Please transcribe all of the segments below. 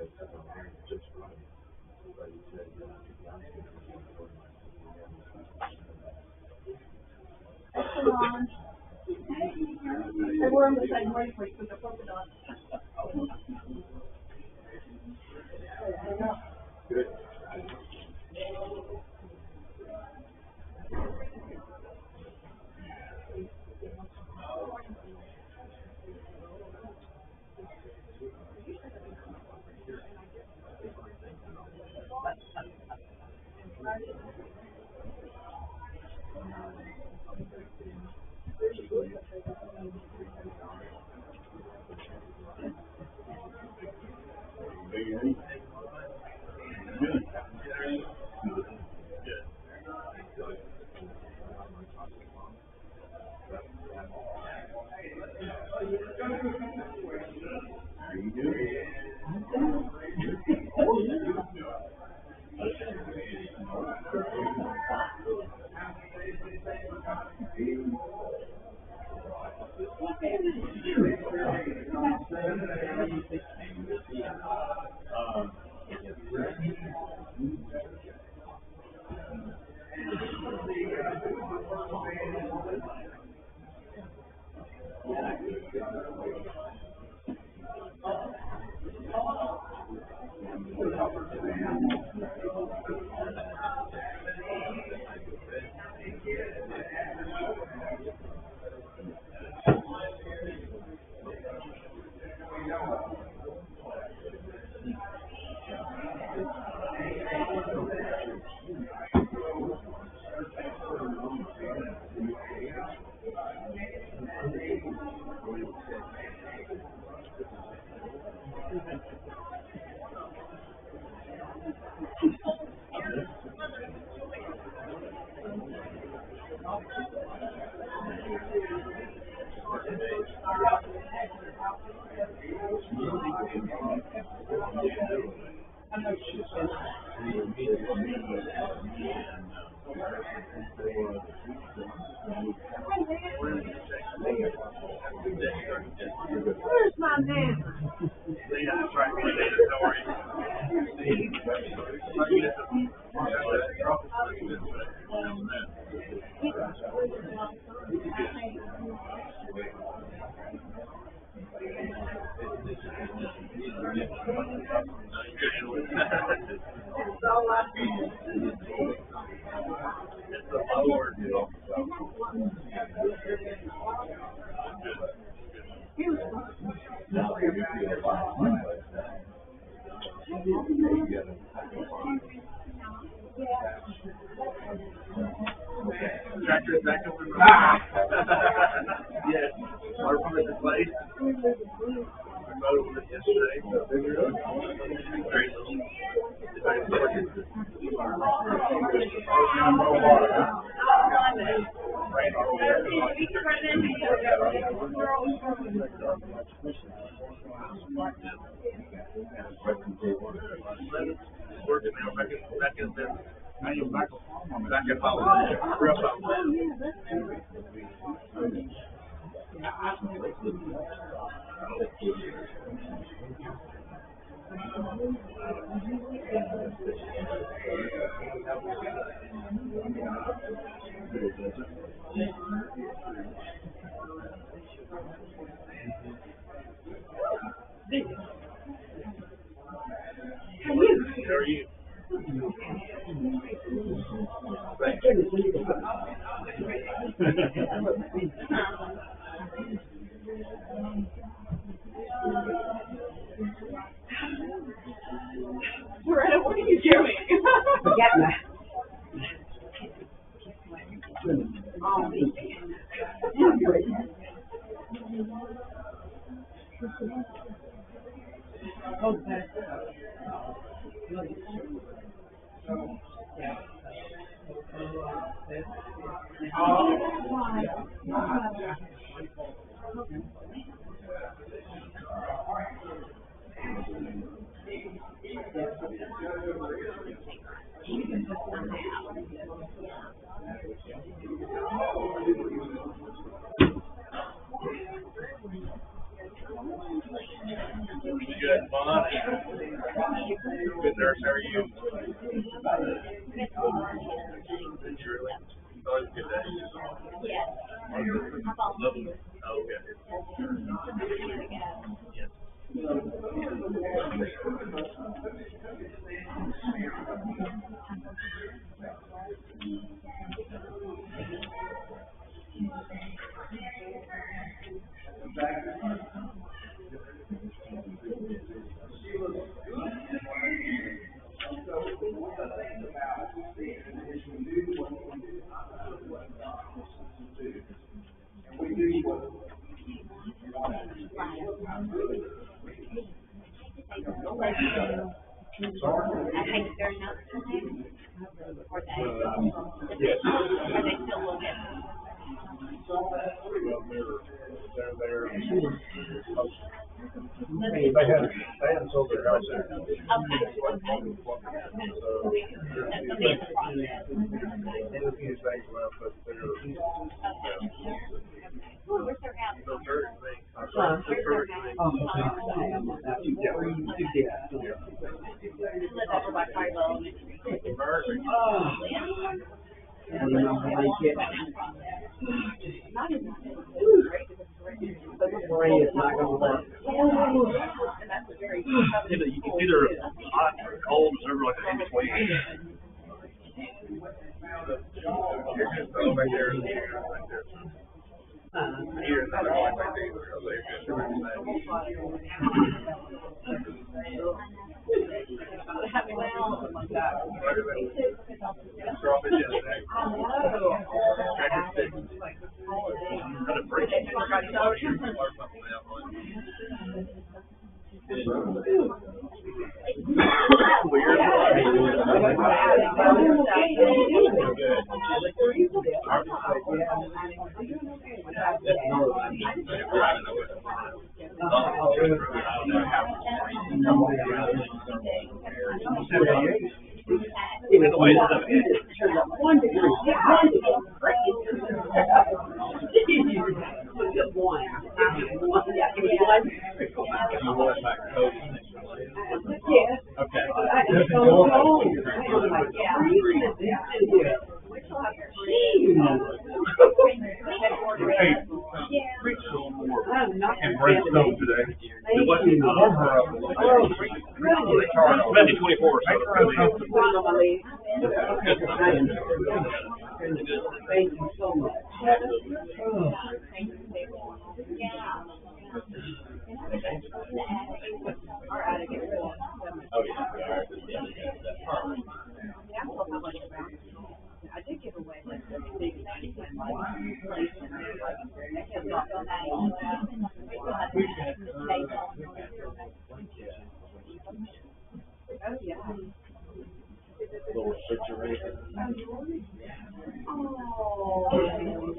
I wore them the same way for you with the polka dots. Where's my neighbor? Tractor's back up and yes. Water pump at the place. We mowed with it yesterday. Very little. Working now, back in business. Now you're back in Hollywood. Real Hollywood. How are you? Loretta, what are you doing? You had fun? nurse, how are you? Truly? Oh, it's a good day. Yeah. Oh, okay. Yes. I think they're not still there. Or they, Yes. are they still looking? Well, they're there. They hadn't sold their house yet. Okay. So, That's the big process. there's a few things left, but they're, Where's their house? the first thing. Where's their house? Live over by Carlo Elementary. Perfect. It's not gonna work. And that's a very tough. It's either hot or cold, it's never like an in between. You're just throwing right there. Right there. Here's another one right there. Drop it in there. Cracker stick. Cut a break. Or something else. Thank you so much. I did give away like the big 99 place and like I kept off on that. Oh yeah. Little refrigerator. Oh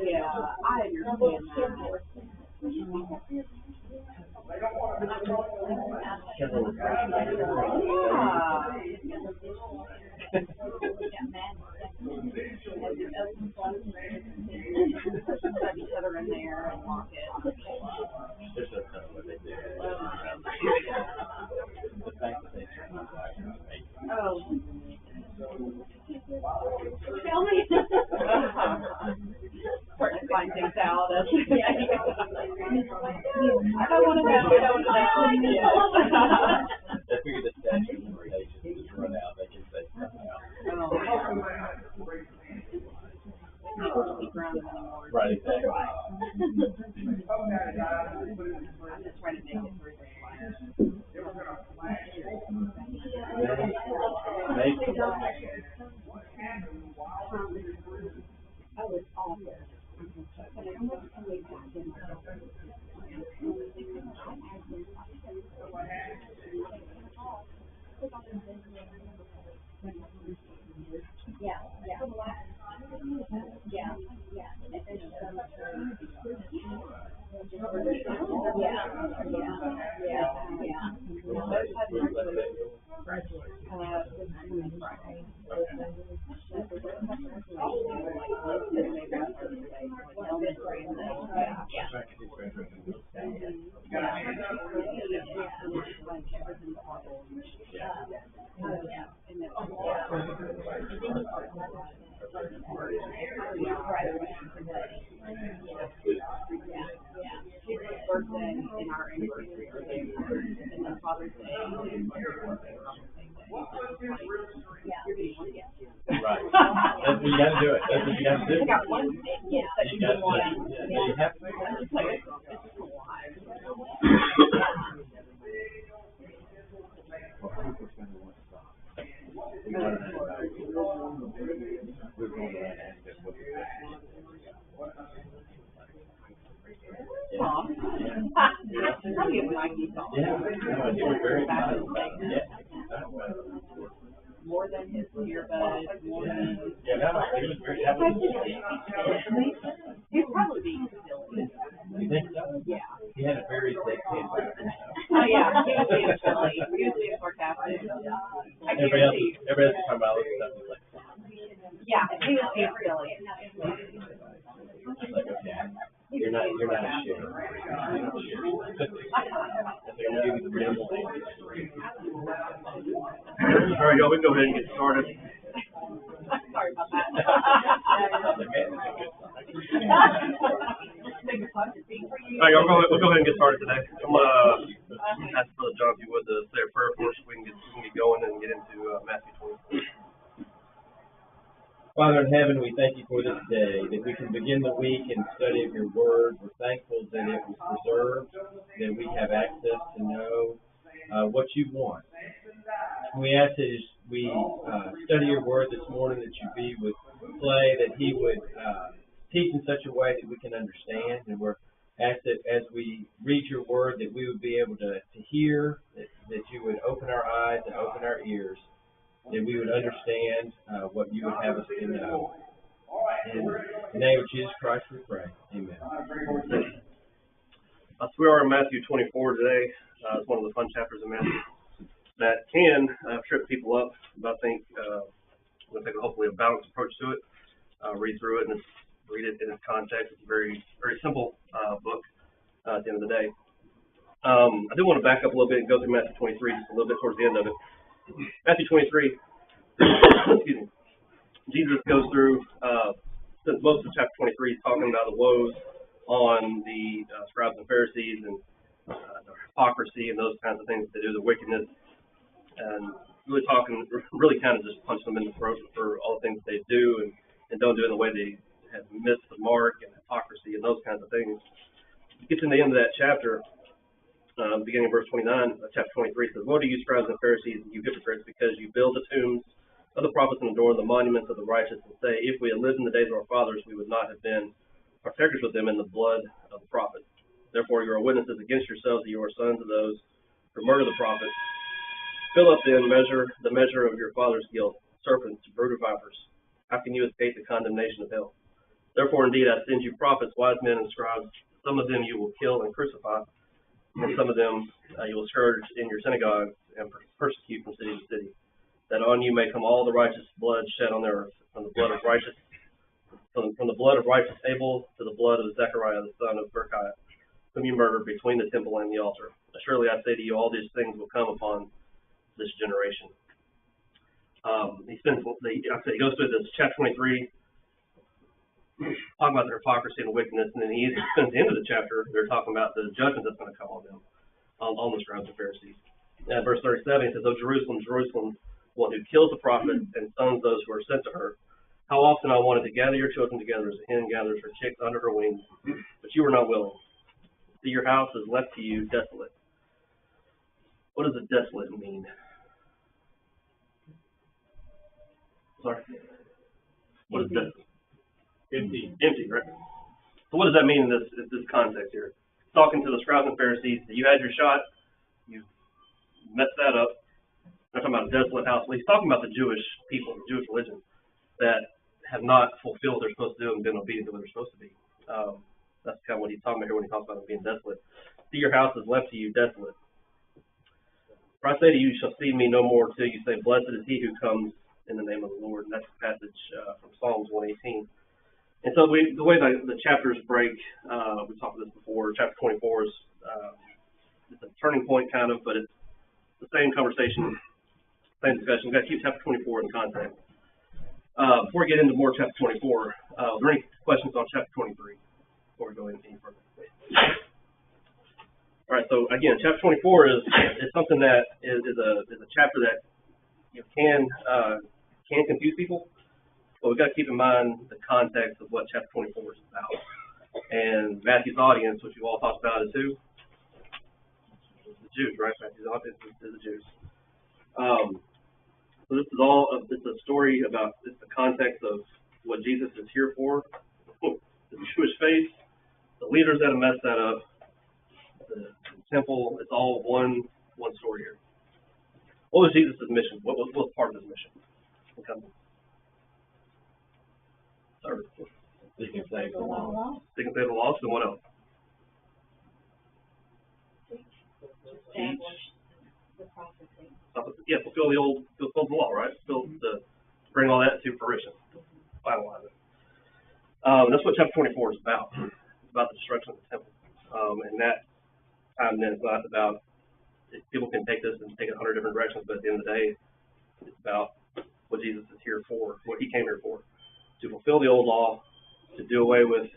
yeah, I understand that. Put each other in there and lock it. There's no telling what they do. The fact that they turn on the Oh. Tell me. Starting to find things out. I don't want to know. I don't want to know. They figure the statute of limitations is run out, they can say something else. Right, exactly. I'm just trying to make it through this one. Oh, it's awful. Yeah, yeah. Yeah, yeah. Yeah. Right. That's what you got to do it. That's what you got to do. I got one thing, yeah, that You you got to want. you have to. It's like, it's just a lot. Well, people's going to want to stop. We want to know about it. We're going to access what the Song. I'll give Mikey song. Yeah, no, you were very excited about it. Yeah. More than his earbuds, more than. Yeah, no, he was very happy. He'd probably be silly. You think so? Yeah. He had a very thick head. Oh, yeah, he was being silly. He was being sarcastic. I Everybody else guarantee. is talking about all this stuff. He's like, Yeah, he was being silly. it's like, okay, you're not a shit. It's like, I'm gonna give you the minimal thing. All right, y'all, we can go ahead and get started. Sorry about that. All right, y'all, we'll go ahead and get started today. I'm gonna ask Brother John, if you would, to say a prayer for us so we can get going and get into Matthew 20. Father in heaven, we thank you for this day, that we can begin the week in study of your word. We're thankful that it was preserved, that we have access to know what you want. We ask that as we study your word this morning, that you be with Clay, that he would teach in such a way that we can understand. And we're asked that as we read your word, that we would be able to hear, that you would open our eyes and open our ears, that we would understand what you would have us to know. In the name of Jesus Christ we pray. Amen. So we are in Matthew 24 today. It's one of the fun chapters in Matthew that can trip people up, but I think we'll take hopefully a balanced approach to it. Read through it and read it in its context. It's a very, very simple book at the end of the day. I do want to back up a little bit and go through Matthew 23 just a little bit towards the end of it. Matthew 23, excuse me, Jesus goes through, since most of chapter 23 is talking about the woes on the scribes and Pharisees and the hypocrisy and those kinds of things that they do, the wickedness, and really kind of just punching them in the throat for all the things that they do and don't do in the way they have missed the mark and hypocrisy and those kinds of things. It gets to the end of that chapter. Beginning of verse 29, chapter 23 says, "Woe to you, scribes and Pharisees, you hypocrites, because you build the tombs of the prophets and adorn the monuments of the righteous, and say, if we had lived in the days of our fathers, we would not have been partakers with them in the blood of the prophets. Therefore you are witnesses against yourselves that you are sons of those who murder the prophets. Fill up then the measure of your father's guilt, serpents, brood of vipers. How can you escape the condemnation of hell? Therefore indeed I send you prophets, wise men, and scribes. Some of them you will kill and crucify, and some of them you will scourge in your synagogues and persecute from city to city, that on you may come all the righteous blood shed on the earth, from the blood of righteous Abel to the blood of Zechariah the son of Berechiah, whom you murdered between the temple and the altar. Surely I say to you, all these things will come upon this generation." He goes through this chapter 23, talking about their hypocrisy and wickedness, and then he spends the end of the chapter, they're talking about the judgment that's going to come on them, on the scribes and Pharisees. And verse 37, he says, "O Jerusalem, Jerusalem, one who kills the prophet and stones those who are sent to her. How often I wanted to gather your children together as a hen gathers her chicks under her wings, but you were not willing. See, your house is left to you desolate." What does a desolate mean? Sorry? What is desolate? Empty, right? So what does that mean in this context here? Talking to the scribes and Pharisees, you had your shot, you messed that up. I'm talking about a desolate house. Well, he's talking about the Jewish people, the Jewish religion, that have not fulfilled what they're supposed to do and been obedient to what they're supposed to be. That's kind of what he's talking about here when he talks about it being desolate. See, your house is left to you desolate. For I say to you, you shall see me no more till you say, blessed is he who comes in the name of the Lord. And that's a passage from Psalms 118. And so the way the chapters break, we talked about this before, chapter 24 is it's a turning point kind of, but it's the same conversation, same discussion. We've got to keep chapter 24 in context. Before we get into more chapter 24, are there any questions on chapter 23 before we go any further? All right, so again, chapter 24 is something that is a chapter that can confuse people, but we've got to keep in mind the context of what chapter 24 is about. And Matthew's audience, which you all talked about, is who? The Jews, right? Matthew's audience is the Jews. So this is it's a story about the context of what Jesus is here for, the Jewish faith, the leaders that have messed that up, the temple. It's all one story here. What was Jesus' mission? What was part of his mission? Service. They can save the law. They can save the lost, and what else? Teach. Yeah, fulfill the law, right? Bring all that to fruition, finalize it. That's what chapter 24 is about. It's about the destruction of the temple. And that time then it's not about, people can take this and take it 100 different directions, but at the end of the day, it's about what Jesus is here for, what he came here for, to fulfill the old law, to do away with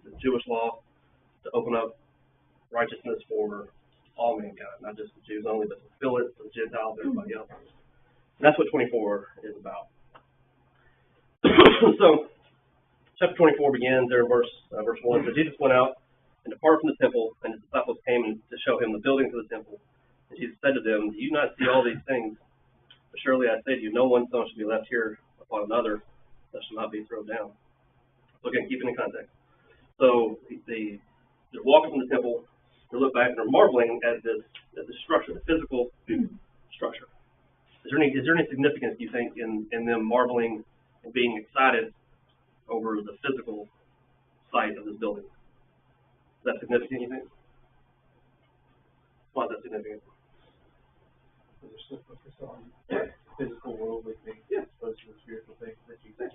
the Jewish law, to open up righteousness for all mankind, not just the Jews only, but to fulfill it for the Gentiles and everybody else. And that's what 24 is about. So, chapter 24 begins there in verse 1. So Jesus went out and departed from the temple, and his disciples came to show him the buildings of the temple. And Jesus said to them, "Do you not see all these things? But surely I say to you, no one stone should be left here upon another that shall not be thrown down." So again, keep it in context. So they're walking from the temple, they look back and they're marveling at the structure, the physical structure. Is there any significance, do you think, in them marveling and being excited over the physical site of this building? Is that significant, you think? Why is that significant? They're still focused on physical worldly things as opposed to the spiritual things that you think.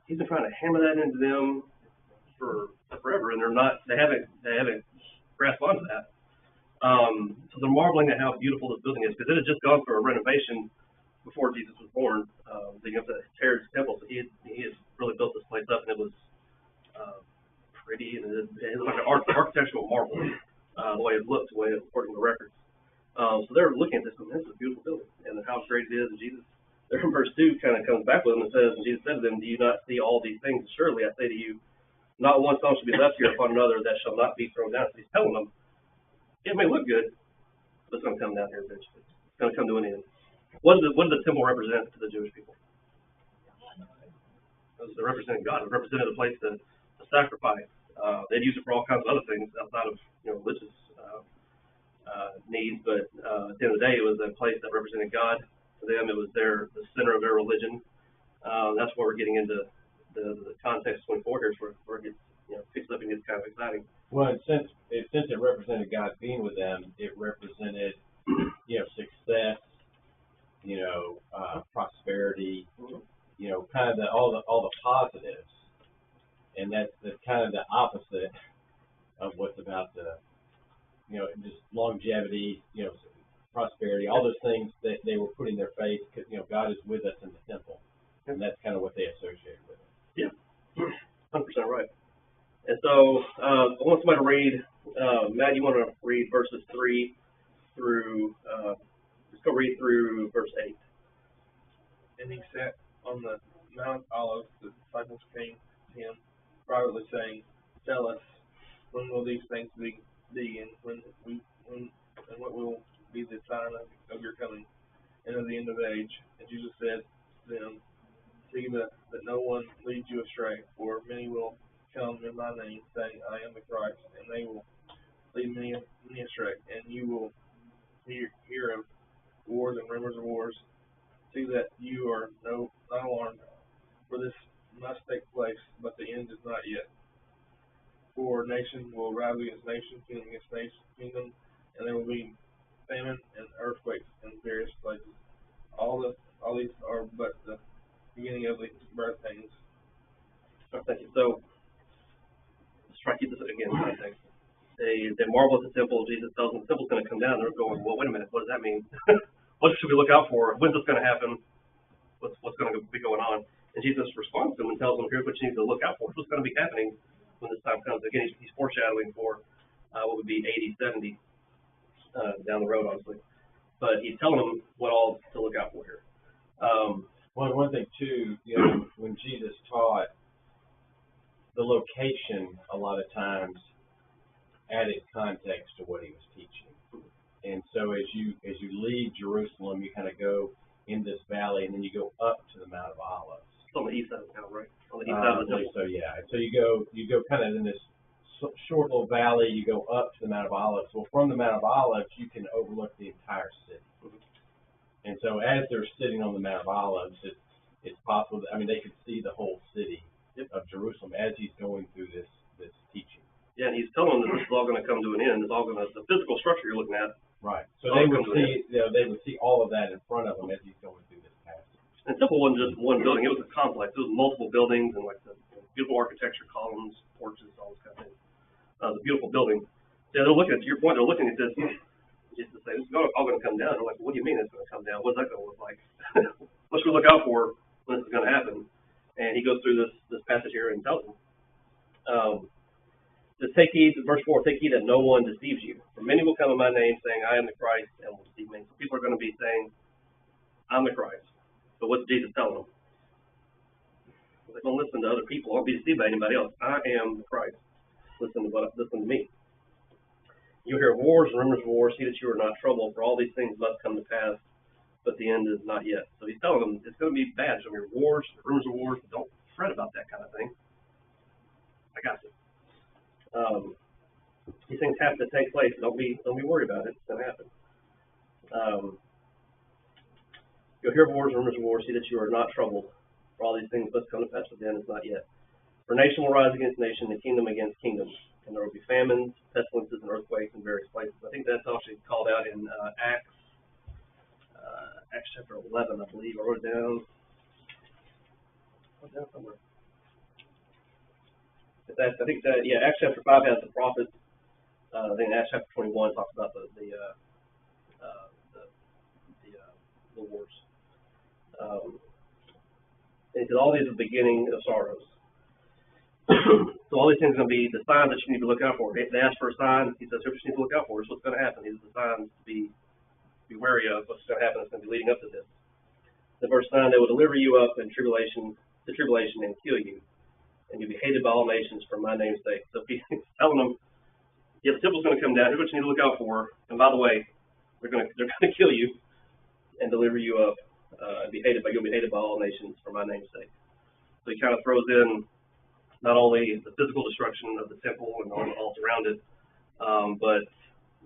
He's been trying to hammer that into them for forever, and they haven't grasped onto that. So they're marveling at how beautiful this building is, because it had just gone through a renovation before Jesus was born. They have the Herod's temple, so he had really built this place up, and it was pretty, and it was like an architectural marvel, the way it looked, the way it according to the records. So they're looking at this, and this is a beautiful building, and how great it is. And Jesus, there in verse 2, kind of comes back with them and says, and Jesus said to them, "Do you not see all these things? Surely I say to you, not one stone shall be left here upon another that shall not be thrown down." So he's telling them, it may look good, but it's going to come down here eventually. It's going to come to an end. What did the temple represent to the Jewish people? It represented God. It represented a place to sacrifice. They'd use it for all kinds of other things outside of religious needs, but at the end of the day, it was a place that represented God. To them, it was the center of their religion. That's where we're getting into the context 24 here, where it gets picks up and gets kind of exciting. Well, since it represented God being with them, it represented success, prosperity, kind of all the positives, and that's kind of the opposite of what's about the just longevity, prosperity, all those things that they were putting their faith, because God is with us in the temple, and that's kind of what they associated with it. Yeah, 100% right. And so I want somebody to read. Matt, you want to read verses 3 through? Let's go read through verse 8. And he sat on the Mount Olives. The disciples came to him privately, saying, "Tell us, when will these things be, and what will be the sign of your coming and of the end of the age?" And Jesus said to them, "See that no one leads you astray, for many will come in my name, saying, I am the Christ, and they will lead many astray. And you will hear of wars and rumors of wars. See that you are not alarmed, for this must take place, but the end is not yet. For nation will rise against nation, kingdom against kingdom, and there will be famine and earthquakes in various places. All these are but the beginning of the birth pains." Thank you. So let's try to keep this again in context. They marvel at the temple. Jesus tells them the temple's going to come down. They're going, well, wait a minute. What does that mean? What should we look out for? When's this going to happen? What's going to be going on? And Jesus responds to them and tells them, here's what you need to look out for. What's going to be happening when this time comes? Again, he's foreshadowing for what would be AD 70 down the road, obviously. But he's telling them what all to look out for here. One thing too, when Jesus taught, the location a lot of times added context to what he was teaching. And so as you leave Jerusalem, you kind of go in this valley, and then you go up to the Mount of Olives. It's on the east side of town, right? On the east side of the temple. So yeah. So you go kind of in this short little valley. You go up to the Mount of Olives. Well, from the Mount of Olives, you can overlook the entire city. And so as they're sitting on the Mount of Olives, it's possible that, they could see the whole city of Jerusalem as he's going through this teaching. Yeah, and he's telling them that this is all going to come to an end. It's all going to, the physical structure you're looking at. Right. So they would see all of that in front of them as he's going through this passage. And Temple wasn't just one building; it was a complex. It was multiple buildings and like the beautiful architecture, columns, porches, all this kind of thing. The beautiful building. Yeah, they're looking at, to your point, they're looking at this just to say this is all going to come down. They're like, what do you mean it's going to come down? What's that going to look like? What should we look out for when this is going to happen? And he goes through this passage here and tells them. Take heed, verse 4, take heed that no one deceives you. For many will come in my name, saying, I am the Christ, and will deceive many. So people are going to be saying, I'm the Christ. But what's Jesus telling them? They don't listen to other people. Don't be deceived by anybody else. I am the Christ. Listen to me. You'll hear wars and rumors of wars. See that you are not troubled, for all these things must come to pass, but the end is not yet. So he's telling them it's going to be bad. So there are wars, rumors of wars. Don't fret about that kind of thing. I got you. These things have to take place. Don't be worried about it. It's going to happen. You'll hear of wars, rumors of wars. See that you are not troubled. For all these things must come to pass, but the end is not yet. For nation will rise against nation, and kingdom against kingdom, and there will be famines, pestilences, and earthquakes in various places. I think that's actually called out in Acts chapter 11, I believe. I wrote it down. Somewhere. I think that Acts chapter 5 has the prophets. Then Acts chapter 21 talks about the wars. And it says all these are the beginning of sorrows. So all these things are going to be the signs that you need to look out for. They ask for a sign. He says, "Scripture needs to look out for. This is what's going to happen. These are the signs to be wary of. What's going to happen? It's going to be leading up to this." The verse 9: They will deliver you up in tribulation, and kill you, and you'll be hated by all nations for my name's sake. So he's telling them, yeah, the temple's going to come down. Here's what you need to look out for. And by the way, they're going to kill you and deliver you up and you'll be hated by all nations for my name's sake. So he kind of throws in not only the physical destruction of the temple and all around it, but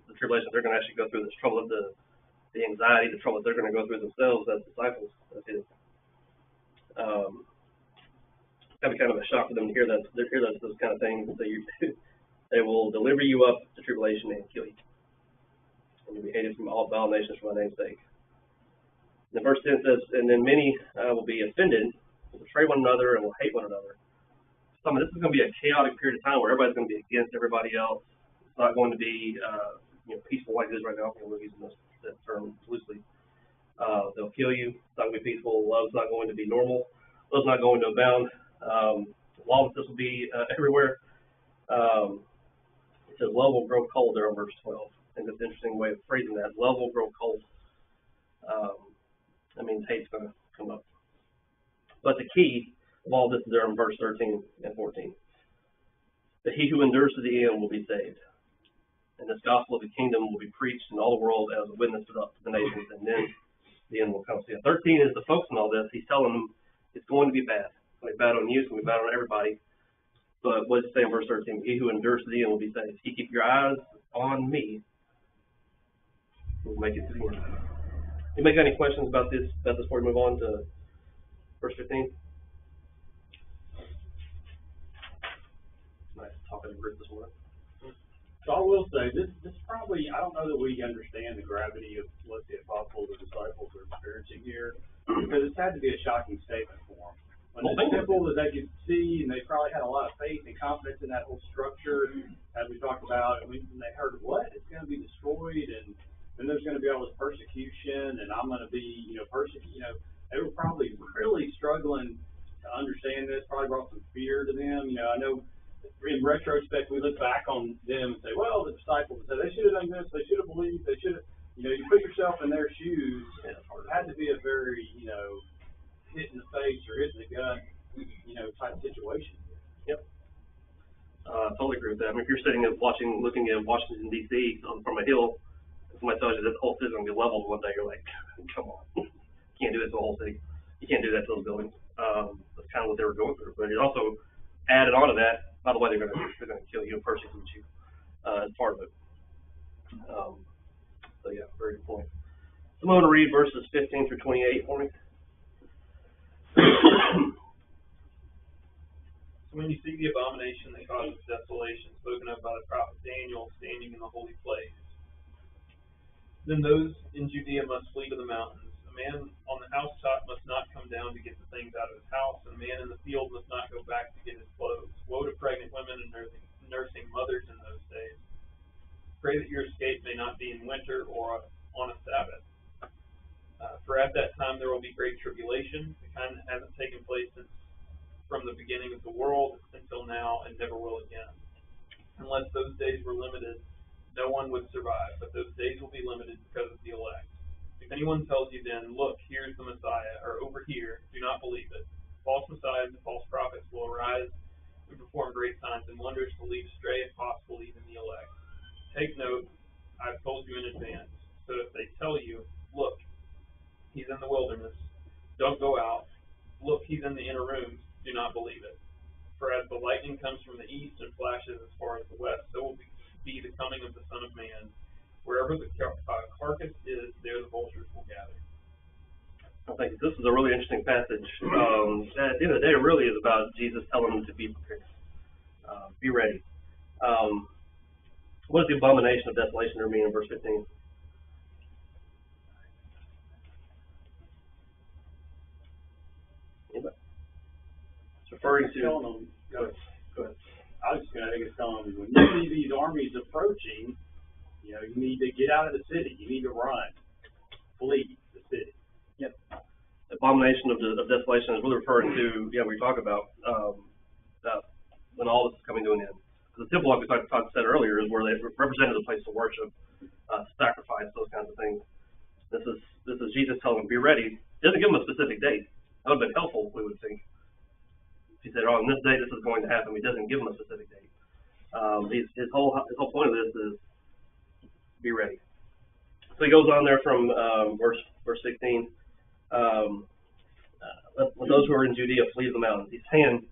the tribulation they're going to actually go through, this trouble of the anxiety, the trouble they're going to go through themselves as disciples. That's it. It's going to be kind of a shock for them to hear those kind of things. So they will deliver you up to tribulation and kill you, and you'll be hated by all nations for my name's sake. And verse 10 says, and then many will be offended, will betray one another, and will hate one another. So this is going to be a chaotic period of time where everybody's going to be against everybody else. It's not going to be peaceful like it is right now. We're using that term loosely. They'll kill you. It's not going to be peaceful. Love's not going to be normal. Love's not going to abound. Lawlessness will be everywhere. It says love will grow cold there in verse 12. I think that's an interesting way of phrasing that. Love will grow cold. That means hate's going to come up. But the key of all this is there in verse 13 and 14. That he who endures to the end will be saved. And this gospel of the kingdom will be preached in all the world as a witness to the nations, and then the end will come. So 13 is the focus on all this. He's telling them it's going to be bad. It's going to be bad on you. It's going to be bad on everybody. But what does it say in verse 13? He who endures to the end will be saved. If you keep your eyes on me, we'll make it to the end. Anybody got any questions about this before we move on to verse 15? Nice talking to group this morning. So I will say, this probably, I don't know that we understand the gravity of what the apostles or disciples are experiencing here, because it's had to be a shocking statement for them. When the temple that they could see, and they probably had a lot of faith and confidence in that whole structure, as we talked about, and they heard, what? It's going to be destroyed, and then there's going to be all this persecution, and I'm going to be, persecuted. They were probably really struggling to understand this, probably brought some fear to them. I know in retrospect, we look back on them and say, well, the disciples said they should have done this, they should have believed, they should have, you put yourself in their shoes, and it had to be a very, hit in the face or hit in the gut, type situation. Yep. Totally agree with that. I mean, if you're sitting and looking at Washington D.C. From a hill, and somebody tells you that the whole city's gonna be leveled one day, you're like, come on, you can't do that to the whole city. You can't do that to those buildings. That's kind of what they were going through. But it also added on to that. By the way, they're gonna kill you and persecute you as part of it. So yeah, very good point. So I'm going to read verses 15 through 28 for me. When you see the abomination that causes desolation spoken of by the prophet Daniel standing in the holy place, then those in Judea must flee to the mountains. A man on the housetop must not come down to get the things out of his house, and a man in the field must not go back to get his clothes. Woe to pregnant women and nursing mothers in those days. Pray that your escape may not be in winter or on a Sabbath. For at that time there will be great tribulation, the kind that hasn't taken place since from the beginning of the world until now and never will again. Unless those days were limited, no one would survive, but those days will be limited because of the elect. If anyone tells you then, look, here's the Messiah, or over here, do not believe it. False messiahs and false prophets will arise and perform great signs and wonders to lead astray, if possible, even the elect. Take note, I've told you in advance. So if they tell you, look, he's in the wilderness, don't go out. Look, he's in the inner rooms, do not believe it. For as the lightning comes from the east and flashes as far as the west, so will be the coming of the Son of Man. Wherever the carcass is, there the vultures will gather. I think this is a really interesting passage. At the end of the day, it really is about Jesus telling them to be prepared, be ready. What does the abomination of desolation mean in verse 15? Anybody? It's referring to. Telling them, Go ahead. I was just going to think it's telling them, when you see these armies approaching, you need to get out of the city. You need to run, flee the city. Yep. Abomination of desolation is really referring to, we talk about when all this is coming to an end. The temple, like we said earlier, is where they represented a place to worship, sacrifice, those kinds of things. This is Jesus telling them, be ready. He doesn't give them a specific date. That would have been helpful, we would think. He said, on this day this is going to happen. He doesn't give them a specific date. His whole point of this is be ready. So he goes on there from verse 16. Let those who are in Judea flee to the mountains. He's saying,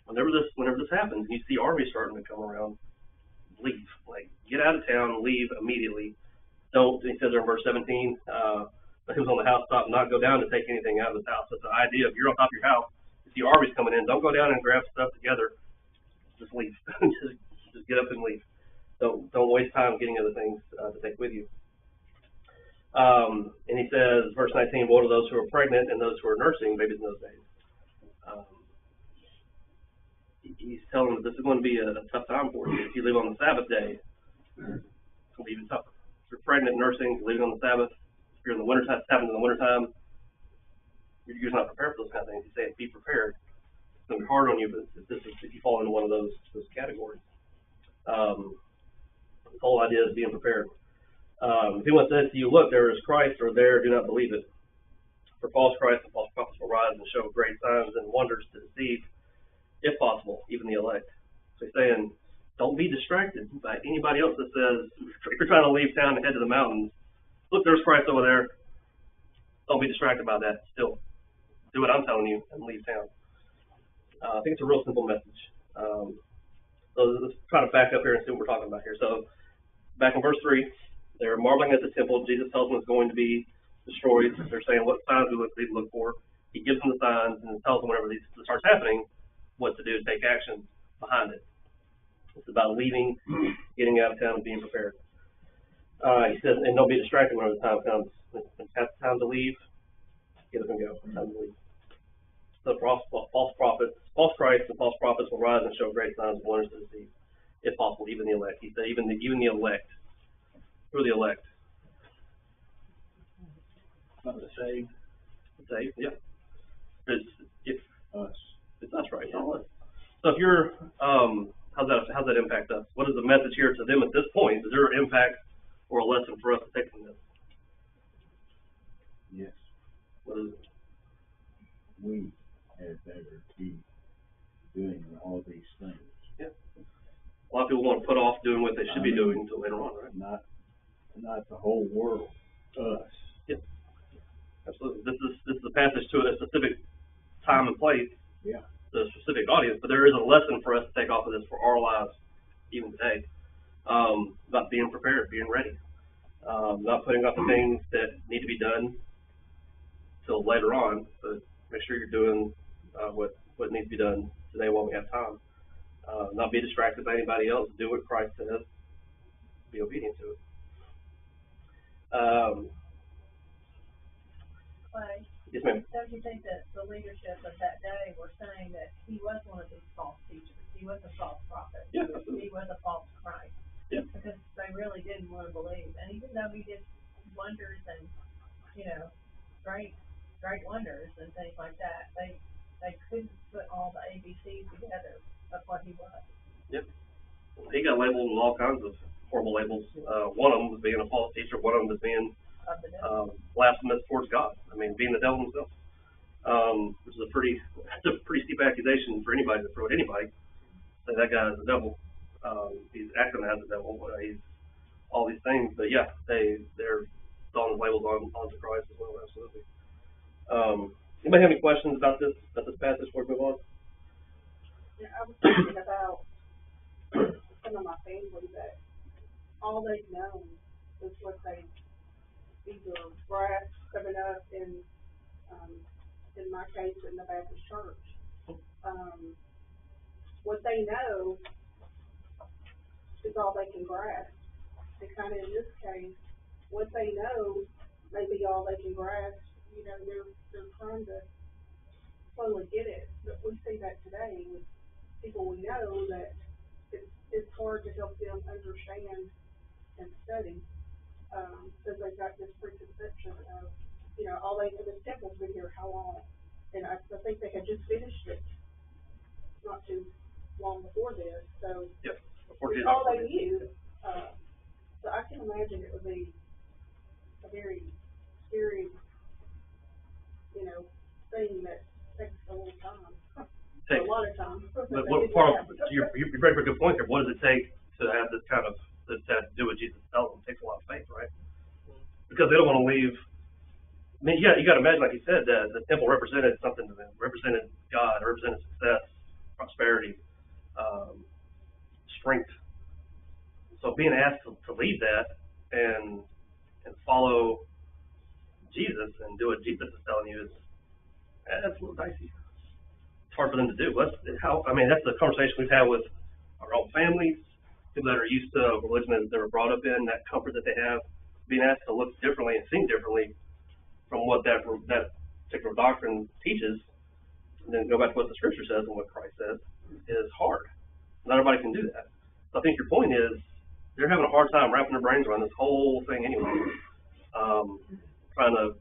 whenever this happens, you see armies starting to come around, leave. Like, get out of town, leave immediately. Don't, he says there in verse 17, let him on the housetop not go down to take anything out of his house. That's the idea of you're on top of your house. You see armies coming in, don't go down and grab stuff together. Just leave. just get up and leave. Don't waste time getting other things to take with you. And he says, verse 19, woe to those who are pregnant and those who are nursing babies in those days. He's telling them that this is going to be a tough time for you. If you live on the Sabbath day, it's going to be even tougher. If you're pregnant, nursing, living on the Sabbath, if you're in the wintertime, it's happening in the wintertime, you're just not prepared for those kind of things. He's saying, be prepared. It's going to be hard on you, but if you fall into one of those categories. The whole idea is being prepared. If anyone says to you, look, there is Christ, or there, do not believe it. For false Christ and false prophets will rise and show great signs and wonders to deceive, if possible, even the elect. So he's saying, don't be distracted by anybody else that says, if you're trying to leave town and head to the mountains, look, there's Christ over there. Don't be distracted by that. Still, do what I'm telling you and leave town. I think it's a real simple message. So let's try to back up here and see what we're talking about here. So back in verse 3, they're marveling at the temple. Jesus tells them it's going to be destroyed. They're saying what signs we need to look for. He gives them the signs and tells them whenever this starts happening, what to do to take action behind it. It's about leaving, getting out of town, and being prepared. He says, and don't be distracted whenever the time comes. When it's time to leave, get up and go. It's time to leave. So false prophets, false Christ and false prophets will rise and show great signs and wonders to deceive, if possible, even the elect. He said, even the elect. Who are the elect? Not the saved. Saved, yeah. It's Us. us, right? It's all us. So if you're how's that impact us? What is the message here to them at this point? Is there an impact or a lesson for us to take from this? Yes, What is it? we had better be doing all these things. Yeah. A lot of people want to put off doing what they should be doing until later on, right? Not the whole world, us. Yep. Absolutely. This is a passage to a specific time and place, Yeah. the specific audience, but there is a lesson for us to take off of this for our lives, even today, about being prepared, being ready, not putting off the things that need to be done till later on, but make sure you're doing what needs to be done today while we have time. Not be distracted by anybody else. Do what Christ says. Be obedient to it. Clay, Yes, ma'am. don't you think that the leadership of that day were saying that he was one of these false teachers? He was a false prophet. Yeah, absolutely. He was a false Christ. Yeah. Because they really didn't want to believe. And even though he did wonders and, great wonders and things like that, they couldn't put all the ABCs together of what he was. Yep. He got labeled with all kinds of horrible labels. One of them was being a false teacher. One of them was being Of the devil. blasphemous towards God. I mean, being the devil himself. Which is a pretty steep accusation for anybody to throw at anybody. Say that guy is the devil. He's acting as the devil. He's all these things. But yeah, they're throwing the labels onto Christ as well. Absolutely. Anybody have any questions about this passage before we move on? Yeah, I was thinking about some of my family that all they've known is what they either grasped coming up in my case in the Baptist church. What they know is all they can grasp. And kind of in this case, what they know may be all they can grasp. They're trying to slowly get it, but we see that today with people we know that it's hard to help them understand and study because they've got this preconception of this temple's been here how long, and I think they had just finished it not too long before this, so Yep. it's all they knew. So I can imagine it would be a very scary thing that takes a little time, a lot of time. But what part of you bring up a good point here. What does it take to have this kind of to do what Jesus tells them? It takes a lot of faith, right? Because they don't want to leave. I mean, you got to imagine, like he said, that the temple represented something to them. Represented God. Represented success, prosperity, strength. So being asked to leave that and follow Jesus and do what Jesus is telling you that's a little dicey. It's hard for them to do. That's the conversation we've had with our own families, people that are used to religion that they were brought up in, that comfort that they have, being asked to look differently and think differently from what that particular doctrine teaches, and then go back to what the Scripture says and what Christ says is hard. Not everybody can do that. So I think your point is they're having a hard time wrapping their brains around this whole thing anyway. Trying to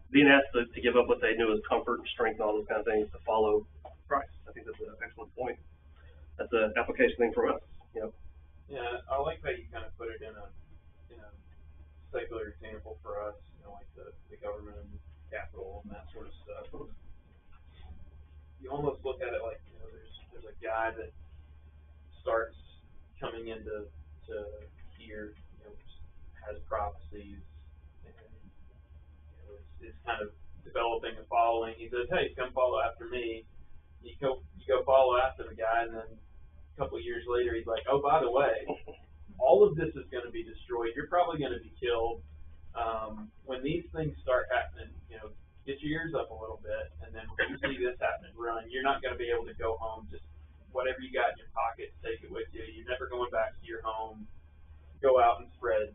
being asked to give up what they knew as comfort and strength and all those kind of things to follow Christ. I think that's an excellent point. That's an application thing for us. Yeah, I like how you kind of put it in a secular example for us, like the government and capital and that sort of stuff. You almost look at it like, there's a guy that starts coming into here, has prophecies, and is kind of developing a following. He says, "Hey, come follow after me." You go follow after the guy, and then a couple of years later, he's like, "Oh, by the way, all of this is going to be destroyed. You're probably going to be killed. When these things start happening, get your ears up a little bit, and then when you see this happening, run. You're not going to be able to go home. Just whatever you got in your pocket, take it with you. You're never going back to your home. Go out and spread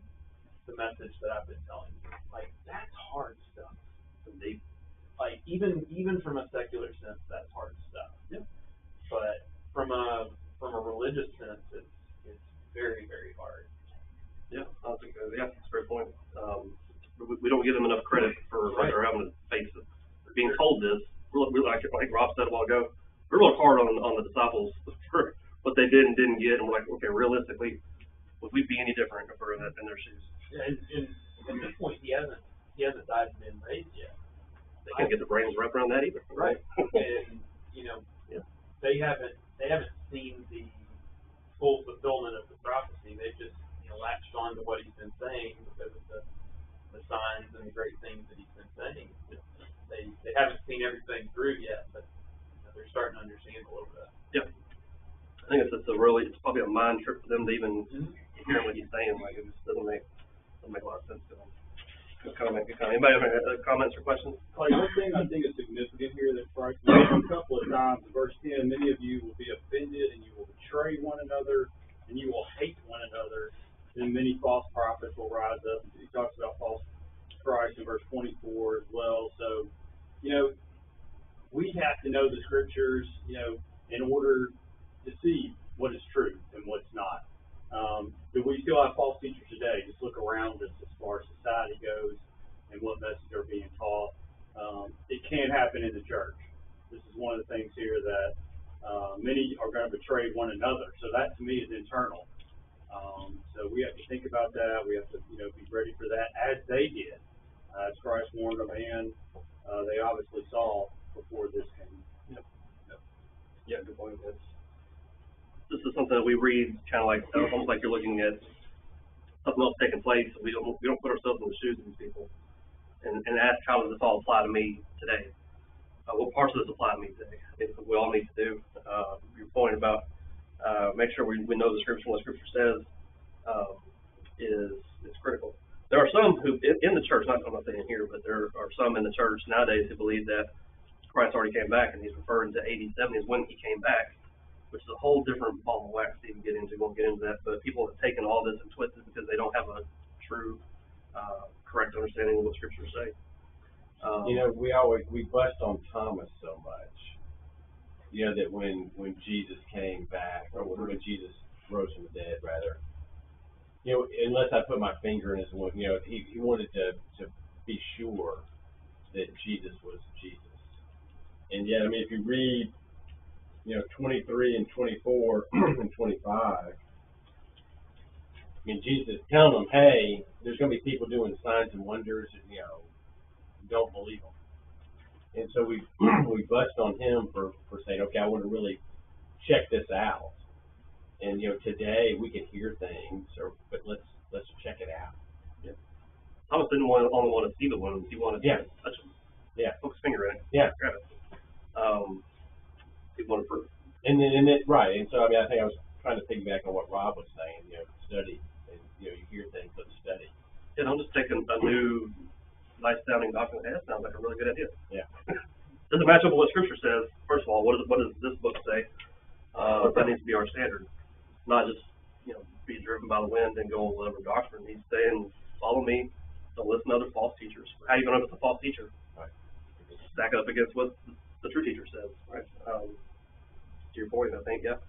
the message that I've been telling you." Like, that's hard stuff. Like, even from a secular sense, that's hard stuff. Yeah. But from a religious sense, it's very, very hard. Yeah, I think that's a great point. We don't give them enough credit for what they're having to face it. They're being told this. We're like Rob said a while ago. We're really hard on the disciples get, and we're like, okay, realistically, would we be any different if we're in their shoes? Yeah, and at this point, he hasn't died and been raised yet. They can't get their brains wrapped around that either. Right. And, you know, Yeah. they haven't seen the full fulfillment of the prophecy. They've just, you know, latched on to what he's been saying because of the signs and the great things that he's been saying. They haven't seen everything through yet, but you know, they're starting to understand a little bit. Yeah. I think it's probably a mind trip for them to even hear what he's saying. Like, it just doesn't make a lot of sense to them. Good comment. Anybody have any comments or questions? Like, one thing I think is significant here that strikes me a couple of times, in verse 10, many of you will be offended and you will betray one another and you will hate one another. Then many false prophets will rise up. He talks about false Christ in verse 24 as well. So, you know, we have to know the scriptures, you know, in order to see what is true and what's not. Do we still have false teachers today? Just look around us as far as society goes and what messages are being taught. It can happen in the church. This is one of the things here that many are going to betray one another. So that to me is internal. So we have to think about that. We have to, you know, be ready for that as they did. As Christ warned them, and they obviously saw before this came. Yep. Yeah, good point. This is something that we read kind of like almost like you're looking at something else taking place. We don't put ourselves in the shoes of these people and ask how does this all apply to me today? What parts of this apply to me today? I think what we all need to do. Your point about make sure we know the scripture, what scripture says is critical. There are some who in the church, I'm not saying here, but there are some in the church nowadays who believe that Christ already came back, and he's referring to AD 70 as when he came back, which is a whole different ball of wax to even get into. Won't get into that, but people have taken all this and twisted because they don't have a true, correct understanding of what scriptures say. You know, we bust on Thomas so much. You know, that when Jesus came back, or when Jesus rose from the dead, rather. You know, unless I put my finger in his wound, you know, he wanted to be sure that Jesus was Jesus. And yet, I mean, if you read, you know, 23 and 24 and 25, I mean, Jesus is telling them, hey, there's going to be people doing signs and wonders, and, you know, don't believe them. And so we bust on him for saying, okay, I want to really check this out. And, you know, today we can hear things, but let's check it out. Yeah. Thomas didn't only want to see the wounds; he wanted to touch them. Yeah. Poke his finger in it. Yeah. Grab it. He wanted proof. And right. And so I mean, I think I was trying to piggyback on what Rob was saying. You know, study, and you know, you hear things, but study. Yeah, don't just take a new, nice sounding doctrine. That sounds like a really good idea. Yeah. Doesn't match up with what Scripture says. First of all, what does this book say? That needs to be our standard. Not just, you know, be driven by the wind and go on whatever doctrine. He's saying, follow me, don't listen to other false teachers. How are you going to know if it's a false teacher? Right. Stack it up against what the true teacher says, right? To your point, I think, yeah.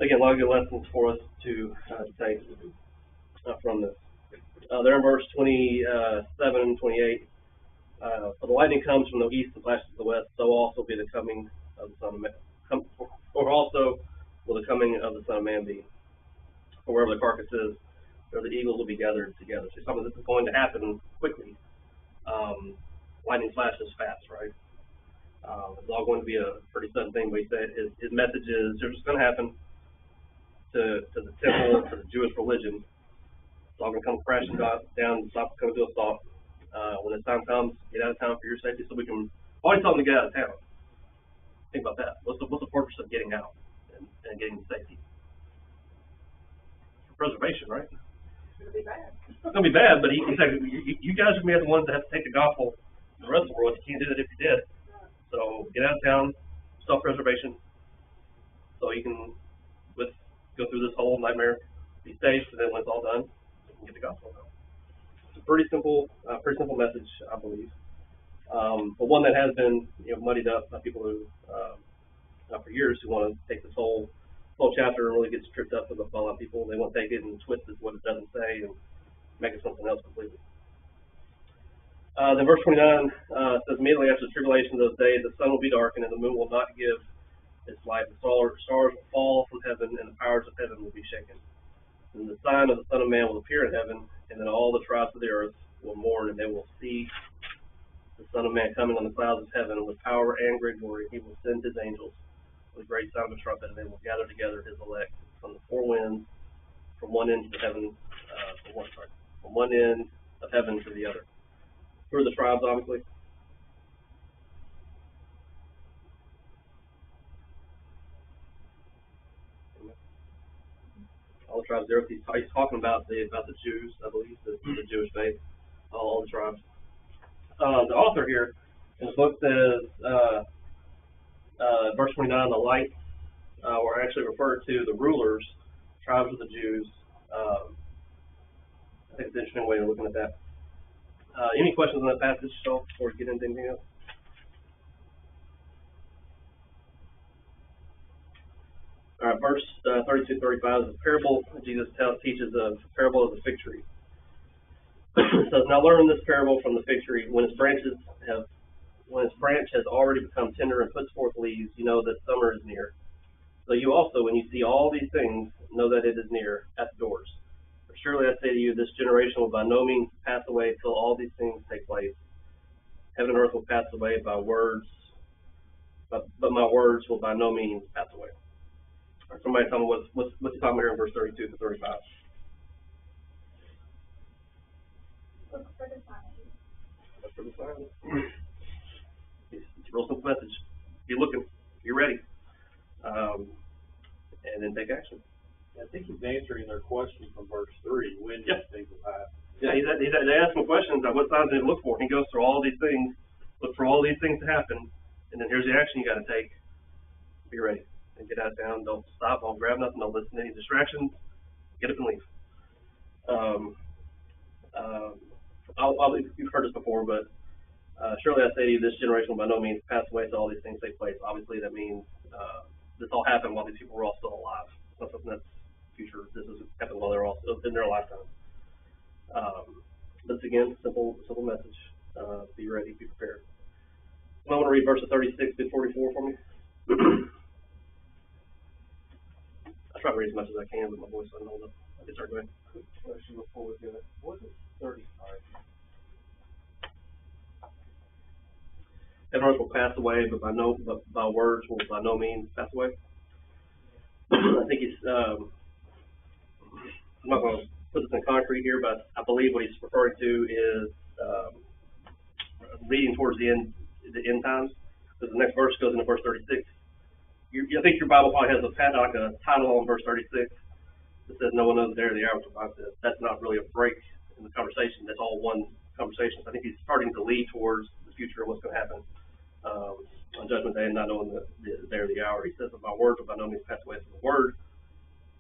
Again, a lot of good lessons for us to take from this. There in verse 27 and 28, for the lightning comes from the east and flashes to the west, so also be the coming of the Son of Man. Or also will the coming of the Son of Man be. For wherever the carcass is, there the eagles will be gathered together. So some of this is going to happen quickly. Lightning flashes fast, right? It's all going to be a pretty sudden thing, but he said his message is they're just going to happen to the temple, to the Jewish religion. It's all going to come crashing down, stop coming to a stop. When the time comes, get out of town for your safety, so we can always tell them to get out of town. Think about that. What's the purpose of getting out and getting to safety? For preservation, right? It's gonna be bad. It's going to be bad, but he said, you guys are going to be the ones that have to take the gospel to the rest of the world. You can't do that if you did. So get out of town, self-preservation, so you can go through this whole nightmare, be safe, and then when it's all done, you can get the gospel out. It's a pretty simple message, I believe, but one that has been, you know, muddied up by people who, for years, who want to take this whole chapter and really get tripped up with a lot of people. They want to take it and twist it what it doesn't say and make it something else completely. Then verse 29 says, immediately after the tribulation of those days, the sun will be darkened and the moon will not give its light. The stars will fall from heaven, and the powers of heaven will be shaken. And the sign of the Son of Man will appear in heaven, and then all the tribes of the earth will mourn, and they will see the Son of Man coming on the clouds of heaven with power and great glory. He will send his angels with a great sound of a trumpet, and they will gather together his elect from the four winds, from one end of heaven to the other. Who are the tribes, obviously? All the tribes of the earth. He's talking about the Jews, I believe, the Jewish faith, all the tribes. The author here in the book says, verse 29, the light, were actually referred to the rulers, tribes of the Jews. I think it's an interesting way of looking at that. Any questions on that passage, Shaw, before we get into anything else? All right, verse 32-35 is a parable. Jesus teaches a parable of the fig tree. It says, now learn this parable from the fig tree. When its branch has already become tender and puts forth leaves, you know that summer is near. So you also, when you see all these things, know that it is near, at the doors. For surely I say to you, this generation will by no means pass away till all these things take place. Heaven and earth will pass away by words, but my words will by no means pass away. All right, somebody tell me what's he talking about here in verse 32-35. Look for the sign. Look for the sign. It's a real simple message. Be looking. Be ready. And then take action. I think he's answering their question from verse 3, when these things will happen. Yeah, they ask him questions about what signs they look for. And he goes through all these things, look for all these things to happen, and then here's the action you got to take. Be ready. And get out of town. Don't stop. Don't grab nothing. Don't listen to any distractions. Get up and leave. You've heard this before, but surely I say to you, this generation will by no means pass away till all these things take place. Obviously, that means this all happened while these people were all still alive. It's not something that's future. This has happened while they're all still in their lifetime. But again, simple message. Be ready. Be prepared. And I want to read verses 36-44 for me. I try to read as much as I can, but my voice doesn't hold up. I can start going. Quick question before we do it. What is 35? Heaven and earth will pass away, but by words will by no means pass away. I think he's. I'm not going to put this in concrete here, but I believe what he's referring to is leading towards the end times. Because the next verse goes into verse 36. I think your Bible probably has a title on verse 36 that says, "No one knows the day or the hour." That's not really a break in the conversation. That's all one conversation. So I think he's starting to lead towards the future of what's going to happen on Judgment Day, and not knowing the day or the hour. He says, "My words will by no means pass away." So the word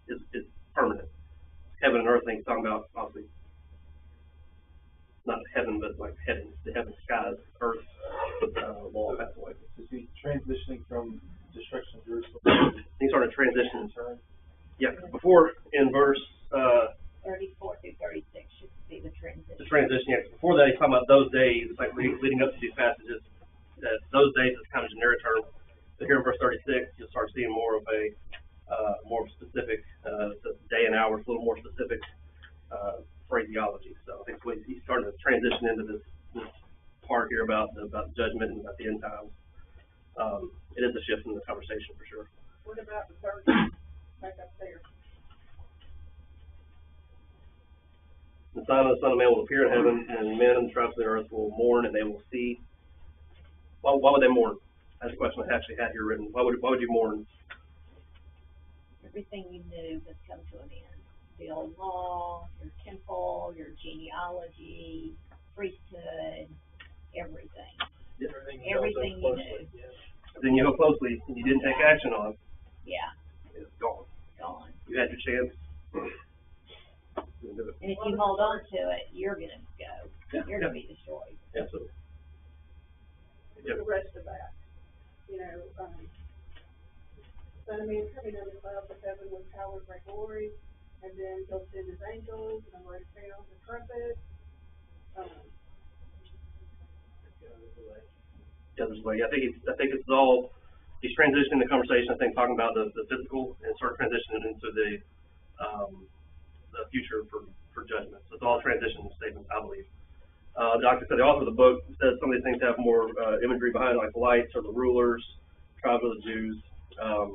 is permanent. Heaven and earth. I think he's talking about, obviously, not heaven, but like heaven, the heaven, skies, earth will all pass away. Is he transitioning from destruction of Jerusalem? He started transitioning. Yeah, before in verse 34-36 should be the transition. The transition. Yeah, before that, he's talking about those days, like leading up to these passages. Those days is kind of a generic term. But here in verse 36, you'll start seeing more of a more specific day and hour, a little more specific phraseology. So I think he's starting to transition into this part here about judgment and about the end times. It is a shift in the conversation for sure. What about the 30? Back up there. The sign of the Son of Man will appear in heaven, and men and the tribes of the earth will mourn, and they will see. Why would they mourn? That's a question I actually had here written. Why would you mourn? Everything you knew has come to an end. The old law, your temple, your genealogy, priesthood, everything. Yeah. Everything you knew. Then you go closely, and you didn't take action on. Yeah. It's gone. Gone. You had your chance. And if you hold on to it, you're going to go. Yeah. You're going to be destroyed. Absolutely. The rest of that, Son of Man coming on the clouds of heaven with power and great glory, and then he'll send his angels, and I'm going to sound the trumpet. Yeah, there's way. I think it's all he's transitioning the conversation, I think, talking about the physical and start transitioning into the future for judgment. So it's all transition statements, I believe. The doctor said the author of the book says some of these things have more imagery behind it, like the lights or the rulers, tribes of the Jews. I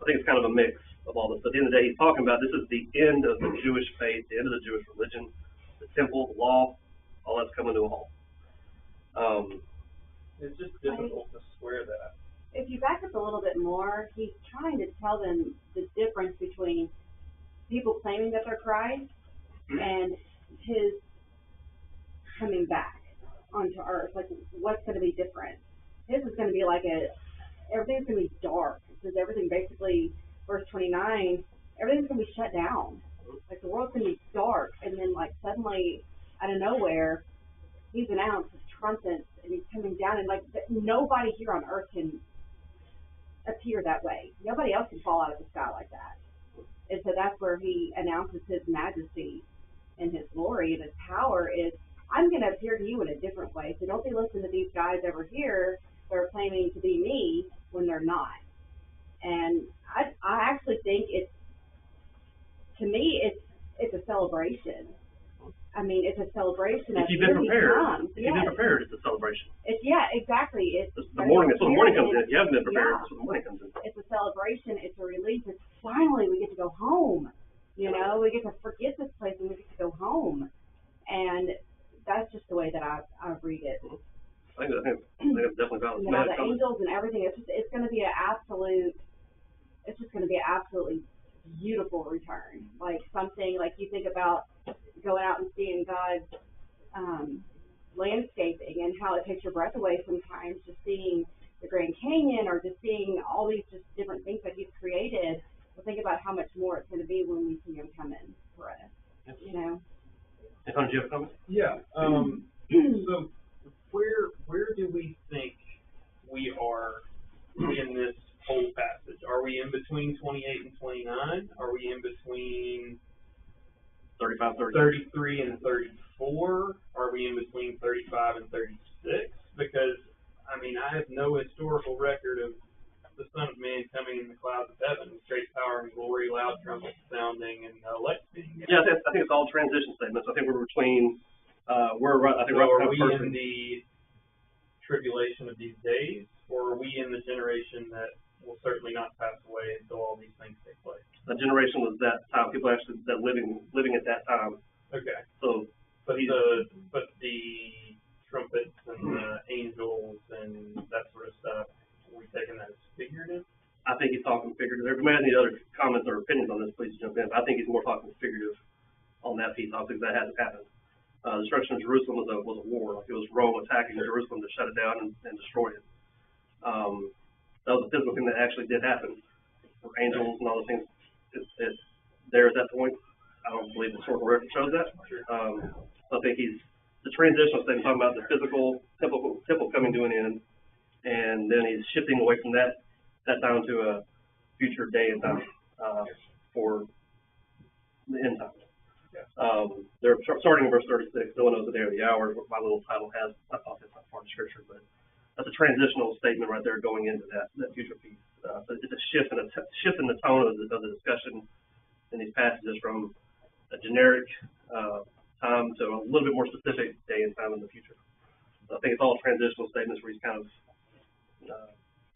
think it's kind of a mix of all this. But at the end of the day, he's talking about this is the end of the Jewish faith, the end of the Jewish religion, the temple, the law, all that's coming to a halt. It's just difficult to square that. If you back up a little bit more, he's trying to tell them the difference between people claiming that they're Christ and his coming back onto earth. Like, what's going to be different? His is going to be like everything's going to be dark. It says everything basically, verse 29, everything's going to be shut down. Like, the world's going to be dark, and then, like, suddenly, out of nowhere, he's announced his trumpets, and he's coming down, and, like, nobody here on earth can appear that way. Nobody else can fall out of the sky like that. And so that's where he announces his majesty and his glory and his power is, I'm going to appear to you in a different way. So don't be listening to these guys over here that are claiming to be me when they're not. And I actually think to me, it's a celebration. I mean, it's a celebration. If you've been prepared, it's a celebration. Yeah, exactly. It's the morning. That's when the morning comes in. If you haven't been prepared, that's when the morning comes in. It's a celebration. It's a release. It's finally we get to go home. You know, we get to forget this place and we get to go home. And that's just the way that I read it. I think that's definitely valid. You know, the angels and everything. It's going to be it's just going to be an absolutely beautiful return. Like something like you think about going out and seeing God's landscaping and how it takes your breath away sometimes, just seeing the Grand Canyon or just seeing all these just different things that he's created. Well, think about how much more it's going to be when we see him come in for us. Yes. You know. Stefan, do you have a comment? Yeah. So where do we think we are in this whole passage? Are we in between 28 and 29? Are we in between 33 and 34? Are we in between 35 and 36? Because, I mean, I have no historical record of the Son of Man coming in the clouds of heaven with great power and glory, loud trumpets sounding, and elect being given. Yeah, I think it's all transition statements. I think we're between, are we in the tribulation of these days, or are we in the generation that will certainly not pass away until all these things take place? The generation was that time, people actually that living at that time. Okay. So, but the trumpets and the angels and that sort of stuff, are we taking that as figurative? I think he's talking figurative. If you have any other comments or opinions on this, please jump in. But I think he's more talking figurative on that piece. I don't think that hasn't happened. The destruction of Jerusalem was a war. Like it was Rome attacking Jerusalem to shut it down and destroy it. That was a physical thing that actually did happen. For angels and all those things, it's there at that point. I don't believe the historical record shows that. So I think he's the transitional statement talking about the physical temple coming to an end, and then he's shifting away from that time to a future day and time for the end time. They're starting in verse 36. No one knows the day or the hour. My little title has. I thought that's not part of Scripture, but that's a transitional statement right there going into that future piece. So it's a shift in the tone of the discussion in these passages from a generic time to a little bit more specific day and time in the future. So I think it's all transitional statements where he's kind of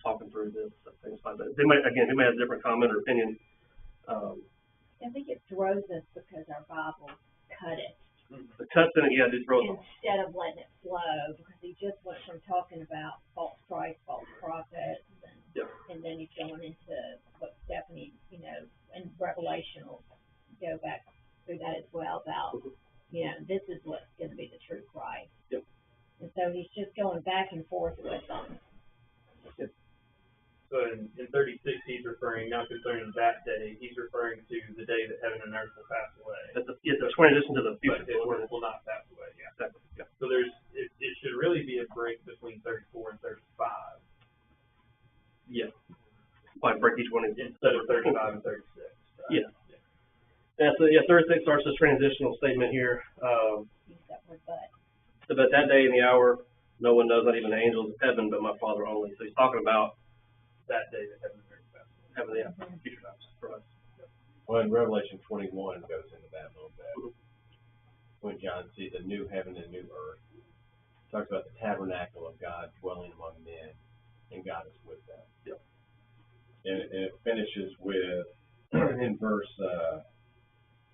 talking through this things like that. They may have a different comment or opinion. I think it throws us because our Bible cut it. The cuts in it, yeah, just throws off. Instead of letting it flow, because he just went from talking about false Christ, false prophets, and then he's going into what Stephanie, and Revelation will go back through that as well about, this is what's going to be the true Christ. Yep. And so he's just going back and forth with them. Yep. So in 36, he's referring, not concerning that day, he's referring to the day that heaven and earth will pass away. It's a transition to the future. But his word will not pass away, yeah. Exactly. Yeah. So it should really be a break between 34 and 35. Yeah. Probably break each one instead of 35 and 36. Right? Yeah. Yeah, so 36 starts this transitional statement here. Use that word but. But that day and the hour, no one knows, not even the angels of heaven, but my Father only. So he's talking about that day that heaven is very fast. Heaven, yeah, future times for us. Well, in Revelation 21 goes into that a little bit. When John sees a new heaven and new earth, talks about the tabernacle of God dwelling among men, and God is with them. Yep. And it finishes with, in verse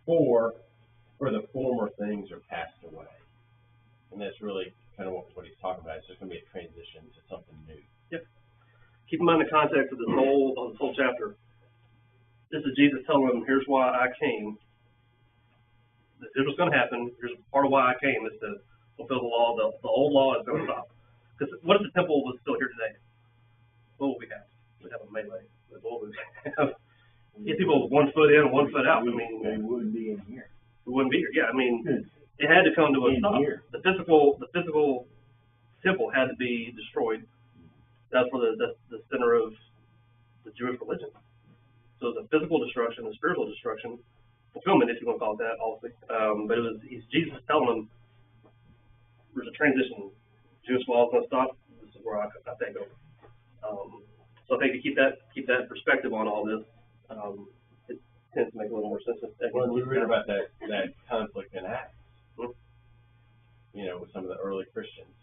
4, for the former things are passed away. And that's really kind of what he's talking about. It's just going to be a transition to something new. Yep. Keep in mind the context of this whole chapter. This is Jesus telling them, here's why I came. Here's what's going to happen. Here's part of why I came is to fulfill the law. The old law is going to stop. Because what if the temple was still here today? What would we have? We'd have a melee. What would we have? Get people 1 foot in and 1 foot out. I mean, they wouldn't be in here. We wouldn't be here. Yeah, I mean, it had to come to a stop. The physical temple had to be destroyed. That's for the center of the Jewish religion. So the physical destruction, the spiritual destruction, fulfillment, if you want to call it that, obviously. But he's Jesus telling them there's a transition. Jewish law is going to stop. This is where I take over. So I think to keep that perspective on all this, it tends to make a little more sense. Well, we read about that conflict in Acts, with some of the early Christians,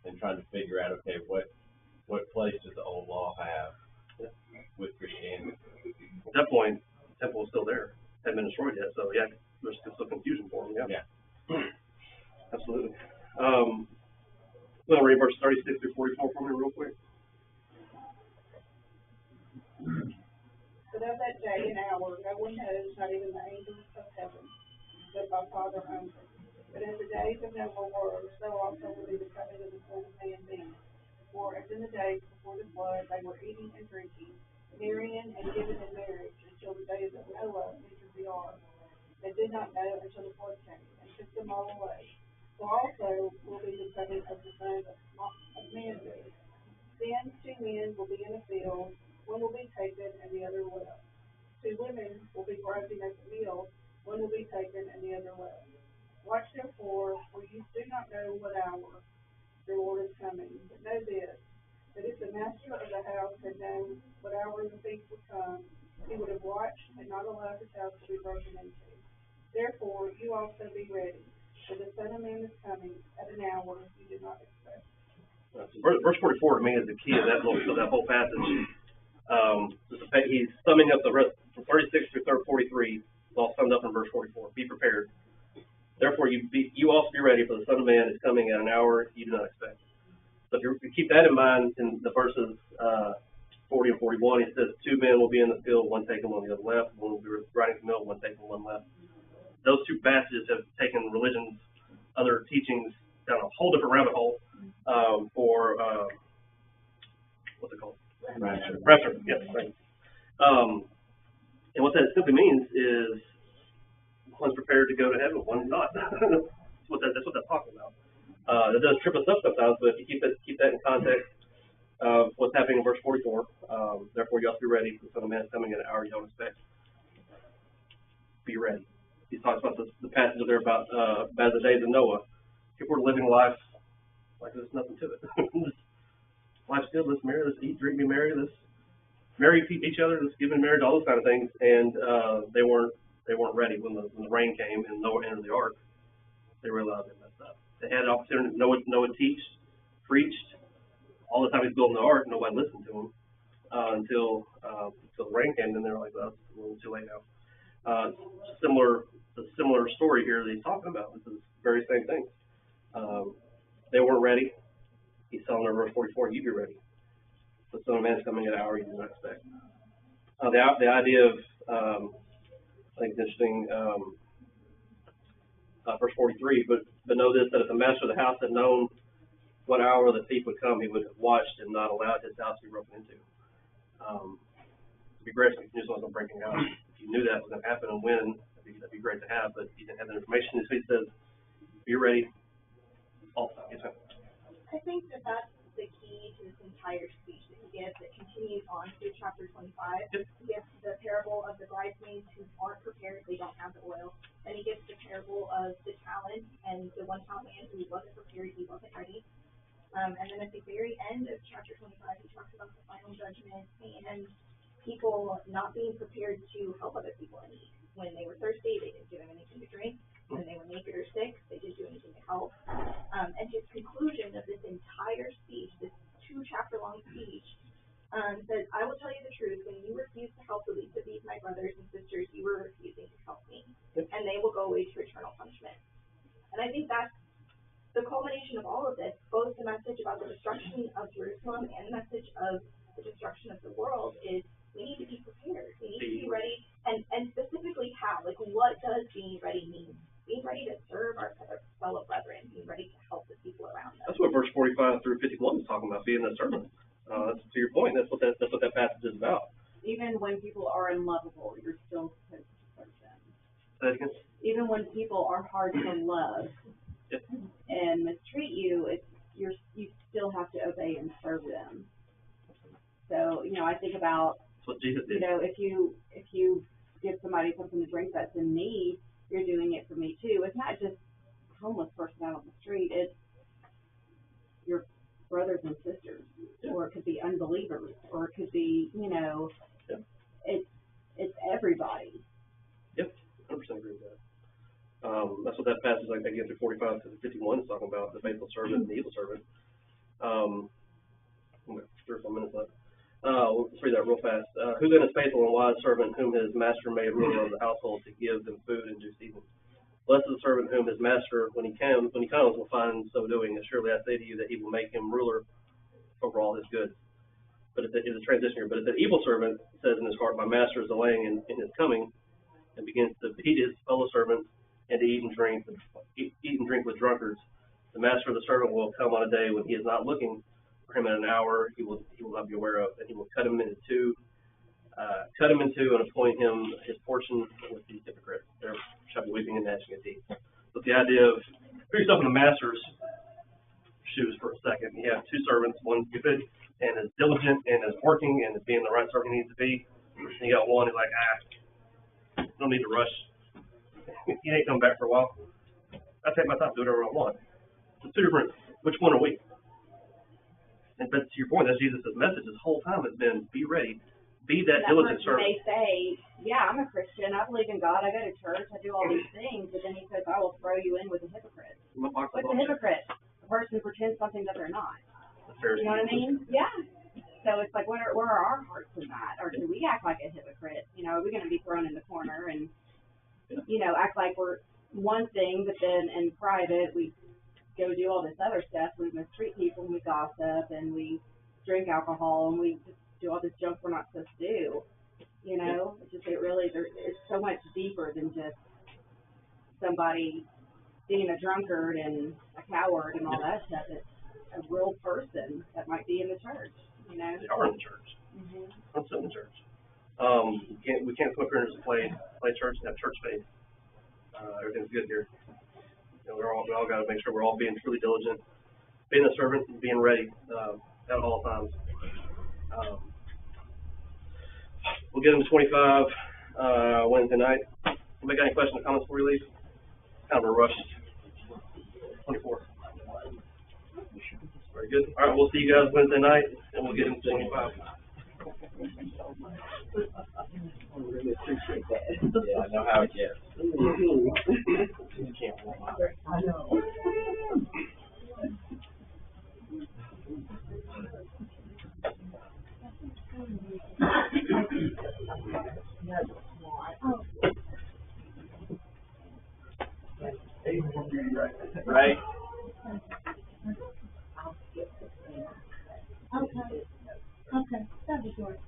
and trying to figure out, okay, what place does the old law have with Christianity? At that point, the temple was still there. It hadn't been destroyed yet, so yeah, there's still confusion for them, yeah. Absolutely. Well, read verse 36 through 44 for me real quick. But of that day and hour no one knows, not even the angels of heaven, but my Father only. But as the days of Noah were, so also will be the coming of the Son of Man then. For as in the days before the flood they were eating and drinking, marrying and giving in marriage, until the days of Noah entered the ark. They did not know until the flood came, and took them all away. So also will be the coming of the Son of Man then. Then 2 men will be in a field, one will be taken and the other left. 2 women will be grinding at the mill, one will be taken and the other left. Watch therefore, for you do not know what hour the Lord is coming. But know this, that if the master of the house had known what hour the thief would come, he would have watched and not allowed his house to be broken into. Therefore you also be ready, for the Son of Man is coming at an hour you did not expect. Verse 44 to me is the key of that whole passage. He's summing up the rest from 36 through 43. It's all summed up in verse 44. Be prepared. Therefore, you also be ready, for the Son of Man is coming at an hour you do not expect. So if you keep that in mind, in the verses 40 and 41, he says 2 men will be in the field, one taken, one the other left. One will be riding the mill, one taken, one left. Those 2 passages have taken religion's other teachings down a whole different rabbit hole for what's it called? Rapture. Yes, right. And what that simply means is one's prepared to go to heaven, one's not. that's what that's talking about. It does trip us up sometimes, but if you keep that in context of what's happening in verse 44, therefore you also be ready, for the Son of Man is coming at an hour you don't expect. Be ready. He talks about the passage there about as the days of Noah. People are living life like there's nothing to it. Life's good. Let's marry. Let's eat, drink, be merry. Let's marry each other. Let's give in marriage. All those kind of things. And they weren't ready when the rain came and Noah entered the ark. They realized they messed up. They had an opportunity. Noah preached all the time he's building the ark. Nobody listened to him until the rain came. And they're like, well, it's a little too late now. Similar story here that he's talking about. This is the very same thing. They weren't ready. He's telling them in verse 44, you be ready. The Son of Man is coming at an hour you do not expect. The idea of, I think it's interesting, verse 43, but know this, that if the master of the house had known what hour the thief would come, he would have watched and not allowed his house to be broken into. It'd be great if you knew someone was breaking out. If you knew that was going to happen and when, that'd be great to have, but you didn't have the information. So he says, be ready. Also, yes, ma'am. I think that that's the key to this entire speech that he gives. It continues on through chapter 25. Yep. He gives the parable of the bridesmaids who aren't prepared, they don't have the oil. Then he gives the parable of the talent and the 1 talent man who wasn't prepared, he wasn't ready. And then at the very end of chapter 25, he talks about the final judgment and people not being prepared to help other people in need. When they were thirsty, they didn't give them anything to drink. When they were naked or sick, they didn't do anything to help. And his conclusion of this entire speech, this 2-chapter-long speech, says, I will tell you the truth, when you refuse to help the least of these, my brothers and sisters, you were refusing to help me. And they will go away to eternal punishment. And I think that's the culmination of all of this, both the message about the destruction of Jerusalem and the message of the destruction of the world, is we need to be prepared. We need to be ready, and specifically how. Like, what does being ready mean? Being ready to serve our fellow brethren, being ready to help the people around us. That's what verse 45 through 51 is talking about, being a servant. That's to your point. That's what that passage is about. Even when people are unlovable, you're still supposed to serve them. Say it again? Even when people are hard to love and mistreat you, you still have to obey and serve them. So, I think about, that's what Jesus did. If you give somebody something to drink that's in need, you're doing it for me too. It's not just a homeless person out on the street. It's your brothers and sisters, or it could be unbelievers, or it could be, it's everybody. Yep, 100% agree with that. That's what that passage, like again, through 45 to 51 is talking about, the faithful servant and the evil servant. 3 or 4 minutes left. Let's read that real fast. Who then is faithful and wise servant whom his master made ruler of the household to give them food in due season? Blessed is the servant whom his master, when he comes, will find so doing. And surely I say to you that he will make him ruler over all his goods. But it's a transition here. But if the evil servant says in his heart, my master is delaying in his coming, and begins to beat his fellow servants and to eat and drink with drunkards, the master of the servant will come on a day when he is not looking for him, at an hour he will not be aware of, and he will cut him into two and appoint him his portion with these hypocrites. There shall be weeping and gnashing of teeth. But the idea of, put yourself in the master's shoes for a second. You have 2 servants, one's good and is diligent and is working and is being the right servant he needs to be. And you got one who's like, no need to rush. He ain't coming back for a while. I take my time, do whatever I want. So 2 different, which one are we? And but to your point, that's Jesus' message this whole time has been, be ready, be that diligent servant. They say, yeah, I'm a Christian, I believe in God, I go to church, I do all these things, but then he says, I will throw you in with a hypocrite. What's a hypocrite? A person who pretends something that they're not. You know what I mean? Yeah. So it's like, where are our hearts in that? Or do we act like a hypocrite? Are we going to be thrown in the corner and, act like we're one thing, but then in private we go do all this other stuff. We mistreat people, and we gossip, and we drink alcohol, and we just do all this junk we're not supposed to do. It's so much deeper than just somebody being a drunkard and a coward and all that stuff. It's a real person that might be in the church, They are in the church. Mm-hmm. I'm still in the church. We can't come up here and just play church and have church faith. Everything's good here. We all got to make sure we're all being truly diligent, being a servant, and being ready at all times. We'll get into 25 Wednesday night. Anybody got any questions or comments before we leave? Kind of a rush. 24. Very good. All right, we'll see you guys Wednesday night, and we'll get into 25. I really appreciate that. Yeah, I know how it gets. You can't warm up. I know. Right? Okay, that'd be good.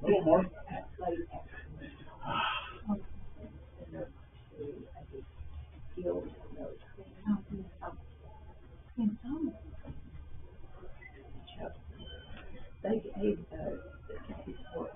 A little more. They gave the case for